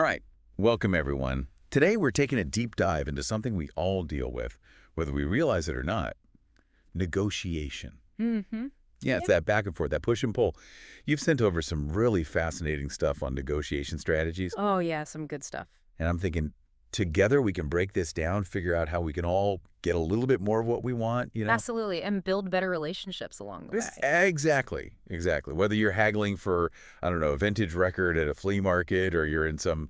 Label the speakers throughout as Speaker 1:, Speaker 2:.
Speaker 1: All right, welcome everyone. Today we're taking a deep dive into something we all deal with, whether we realize it or not. Negotiation.
Speaker 2: Mm-hmm.
Speaker 1: Yeah, it's that back and forth, that push and pull. You've sent over some really fascinating stuff on negotiation strategies,
Speaker 2: Oh, yeah, some good stuff.
Speaker 1: and I'm thinking together we can break this down, figure out how we can all get a little bit more of what we want.
Speaker 2: Absolutely, and build better relationships along the way.
Speaker 1: Exactly, exactly. Whether you're haggling for, I don't know, a vintage record at a flea market or you're in some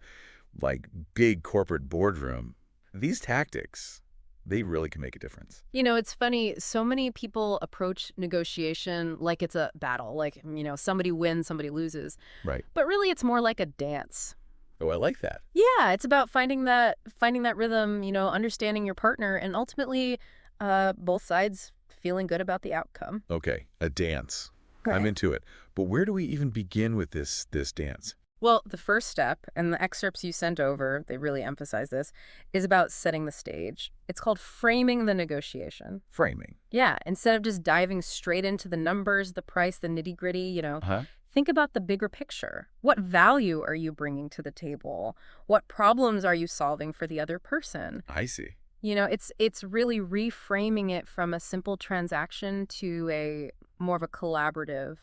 Speaker 1: like big corporate boardroom, these tactics, they really can make a difference.
Speaker 2: It's funny, so many people approach negotiation like it's a battle, like, somebody wins, somebody loses.
Speaker 1: Right.
Speaker 2: But really, it's more like a dance.
Speaker 1: Oh, I like that.
Speaker 2: Yeah, it's about finding that rhythm, understanding your partner, and ultimately, both sides feeling good about the outcome.
Speaker 1: Okay, a dance. I'm
Speaker 2: Right.
Speaker 1: into it. But where do we even begin with this dance?
Speaker 2: Well, the first step, and the excerpts you sent over, they really emphasize this, is about setting the stage. It's called framing the negotiation.
Speaker 1: Framing.
Speaker 2: Yeah, instead of just diving straight into the numbers, the price, the nitty-gritty,
Speaker 1: Huh?
Speaker 2: think about the bigger picture. What value are you bringing to the table? What problems are you solving for the other person?
Speaker 1: I see.
Speaker 2: It's really reframing it from a simple transaction to a more of a collaborative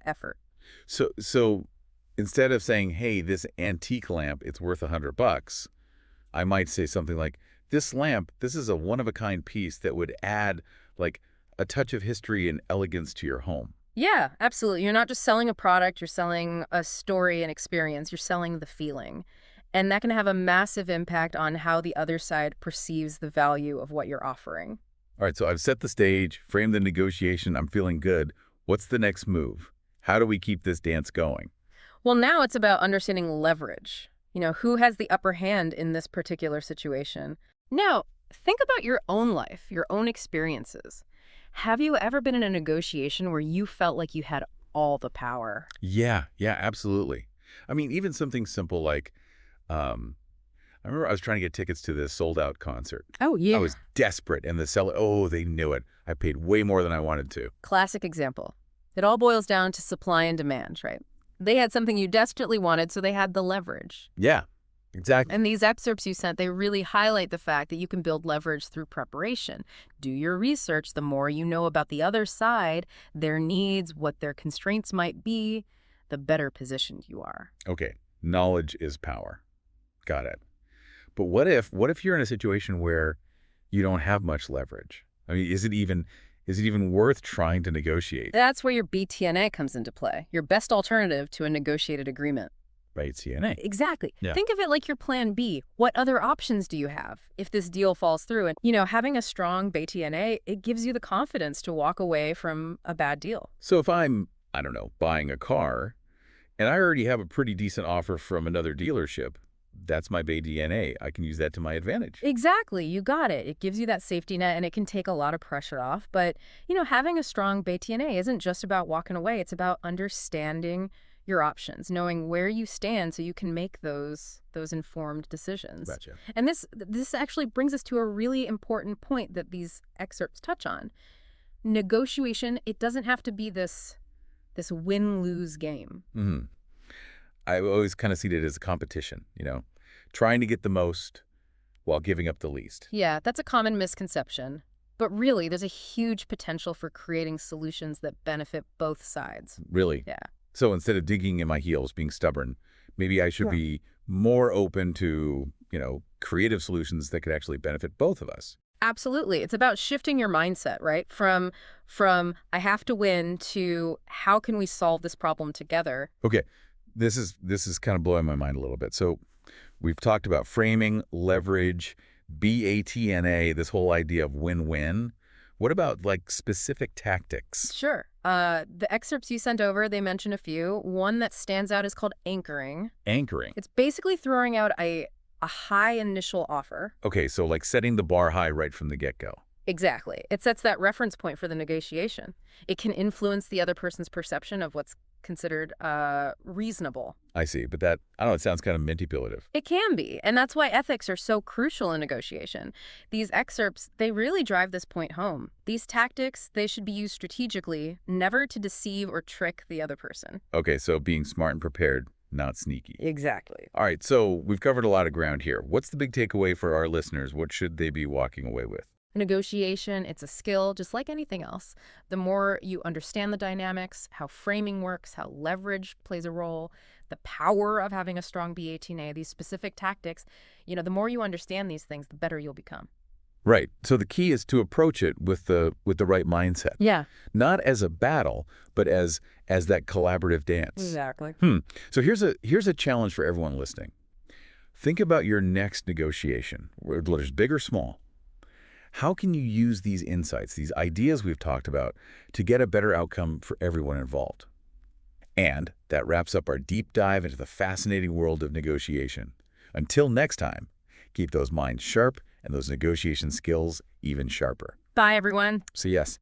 Speaker 2: effort.
Speaker 1: So instead of saying, "Hey, this antique lamp, it's worth $100," I might say something like, "This lamp, this is a one-of-a-kind piece that would add like a touch of history and elegance to your home."
Speaker 2: Yeah, absolutely. You're not just selling a product, you're selling a story and experience. You're selling the feeling. And that can have a massive impact on how the other side perceives the value of what you're offering.
Speaker 1: All right, so I've set the stage, framed the negotiation, I'm feeling good. What's the next move? How do we keep this dance going?
Speaker 2: Well, now it's about understanding leverage. Who has the upper hand in this particular situation? Now, think about your own life, your own experiences. Have you ever been in a negotiation where you felt like you had all the power?
Speaker 1: Yeah, absolutely. I mean, even something simple like, I remember I was trying to get tickets to this sold-out concert.
Speaker 2: Oh,
Speaker 1: I
Speaker 2: yeah.
Speaker 1: was desperate, and the seller, oh, they knew it. I paid way more than I wanted to.
Speaker 2: Classic example. It all boils down to supply and demand, right? They had something you desperately wanted, so they had the leverage.
Speaker 1: Yeah, exactly.
Speaker 2: And these excerpts you sent, they really highlight the fact that you can build leverage through preparation. Do your research. The more you know about the other side, their needs, what their constraints might be, the better positioned you are.
Speaker 1: Okay, knowledge is power. Got it. But what if you're in a situation where you don't have much leverage? I mean, is it even worth trying to negotiate?
Speaker 2: That's where your BTNA comes into play, your best alternative to a negotiated agreement.
Speaker 1: Right, CNA.
Speaker 2: Exactly.
Speaker 1: Yeah.
Speaker 2: Think of it like your plan B. What other options do you have if this deal falls through? And, having a strong BTNA, it gives you the confidence to walk away from a bad deal.
Speaker 1: So if I'm, I don't know, buying a car, and I already have a pretty decent offer from another dealership, that's my BDNA. I can use that to my advantage.
Speaker 2: Exactly. You got it. It gives you that safety net and it can take a lot of pressure off. But, having a strong BTNA isn't just about walking away. It's about understanding your options, knowing where you stand so you can make those informed decisions.
Speaker 1: Gotcha.
Speaker 2: And this actually brings us to a really important point that these excerpts touch on. Negotiation, it doesn't have to be this win-lose game.
Speaker 1: hmm I always kind of see it as a competition, trying to get the most while giving up the least.
Speaker 2: Yeah, that's a common misconception. But really, there's a huge potential for creating solutions that benefit both sides.
Speaker 1: Really.
Speaker 2: Yeah.
Speaker 1: So instead of digging in my heels, being stubborn, maybe I should
Speaker 2: Yeah.
Speaker 1: be more open to, creative solutions that could actually benefit both of us.
Speaker 2: Absolutely. It's about shifting your mindset, right? From I have to win to how can we solve this problem together?
Speaker 1: Okay, this is kind of blowing my mind a little bit. So we've talked about framing, leverage, BATNA, this whole idea of win-win. What about like specific tactics?
Speaker 2: Sure. The excerpts you sent over, they mention a few. One that stands out is called anchoring.
Speaker 1: Anchoring.
Speaker 2: It's basically throwing out a high initial offer.
Speaker 1: Okay, so like setting the bar high right from the get-go.
Speaker 2: Exactly. It sets that reference point for the negotiation. It can influence the other person's perception of what's considered reasonable.
Speaker 1: I see, but that, I don't know, it sounds kind of manipulative.
Speaker 2: It can be, and that's why ethics are so crucial in negotiation. These excerpts, they really drive this point home. These tactics, they should be used strategically, never to deceive or trick the other person.
Speaker 1: Okay, so being smart and prepared, not sneaky.
Speaker 2: Exactly.
Speaker 1: All right, so we've covered a lot of ground here. What's the big takeaway for our listeners? What should they be walking away with?
Speaker 2: Negotiation, it's a skill just like anything else. The more you understand the dynamics, how framing works, how leverage plays a role, the power of having a strong B18A, these specific tactics, the more you understand these things, the better you'll become.
Speaker 1: Right. So the key is to approach it with the right mindset.
Speaker 2: Yeah,
Speaker 1: Not as a battle, but as that collaborative dance.
Speaker 2: exactly.
Speaker 1: So here's a challenge for everyone listening. Think about your next negotiation, whether it's big or small. How can you use these insights, these ideas we've talked about, to get a better outcome for everyone involved? And that wraps up our deep dive into the fascinating world of negotiation. Until next time, keep those minds sharp and those negotiation skills even sharper.
Speaker 2: Bye, everyone.
Speaker 1: So yes,